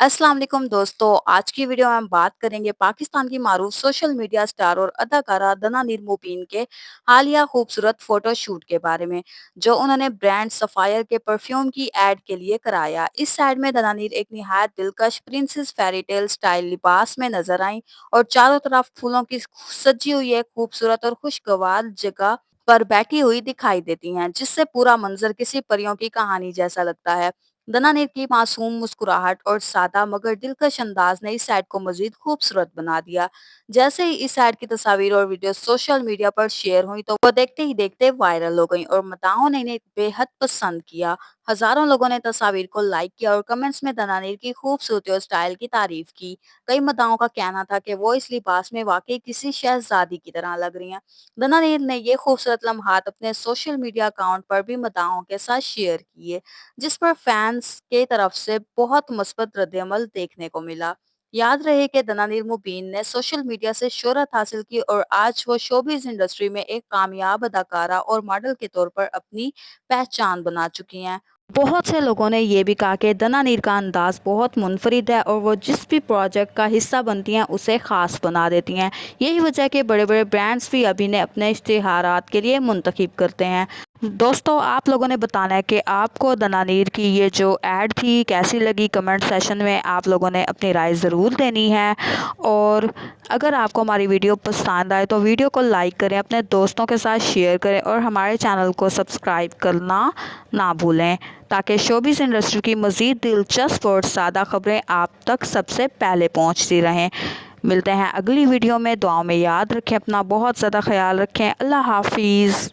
अस्सलाम वालेकुम दोस्तों, आज की वीडियो में हम बात करेंगे पाकिस्तान की मारूफ सोशल मीडिया स्टार और अदाकारा दना नीर मुबीन के हालिया खूबसूरत फोटो शूट के बारे में, जो उन्होंने ब्रांड सफायर के परफ्यूम की एड के लिए कराया। इस एड में दना नीर एक निहायत दिलकश प्रिंसेस फेरी टेल स्टाइल लिबास में नजर आई और चारों तरफ फूलों की सजी हुई एक खूबसूरत और खुशगवार जगह पर बैठी हुई दिखाई देती हैं, जिससे पूरा मंजर किसी परियों की कहानी जैसा लगता है। दना नीर की मासूम मुस्कुराहट और सादा मगर दिलकश अंदाज ने इस एड को मजीद खूबसूरत बना दिया। जैसे ही इस एड की तस्वीर और वीडियो सोशल मीडिया पर शेयर हुई तो वो देखते ही देखते वायरल हो गई और मदाहों ने इन्हें बेहद पसंद किया। हजारों लोगों ने तस्वीर को लाइक किया और कमेंट्स में दना नीर की खूबसूरती और स्टाइल की तारीफ की। कई मदाहों का कहना था कि वो इस लिबास में वाकई किसी शहजादी की तरह लग रही हैं। दना नीर ने ये खूबसूरत लम्हात अपने सोशल मीडिया अकाउंट पर भी मदाहों के साथ शेयर किए, जिस पर फैंस के तरफ से बहुत मुस्बत रद्द-ए-अमल देखने को मिला। याद रहे कि दनानिर मुबीन ने सोशल मीडिया से शोहरत हासिल की और आज वो शोबिज़ इंडस्ट्री में एक कामयाब अदाकारा और मॉडल के तौर पर अपनी पहचान बना चुकी हैं। बहुत से लोगों ने ये भी कहा कि दना नीर का अंदाज बहुत मुनफरिद है और वो जिस भी प्रोजेक्ट का हिस्सा बनती हैं उसे ख़ास बना देती हैं। यही वजह है कि बड़े बड़े ब्रांड्स भी अभी ने अपने इश्तिहारात के लिए मुंतखब करते हैं। दोस्तों, आप लोगों ने बताना है कि आपको दना नीर की ये जो ऐड थी कैसी लगी। कमेंट सेशन में आप लोगों ने अपनी राय ज़रूर देनी है। और अगर आपको हमारी वीडियो पसंद आए तो वीडियो को लाइक करें, अपने दोस्तों के साथ शेयर करें और हमारे चैनल को सब्सक्राइब करना ना भूलें, ताकि शोबिज़ इंडस्ट्री की मज़ीद दिलचस्प और सादा खबरें आप तक सबसे पहले पहुंचती रहें। मिलते हैं अगली वीडियो में। दुआओं में याद रखें, अपना बहुत ज़्यादा ख्याल रखें। अल्लाह हाफिज़।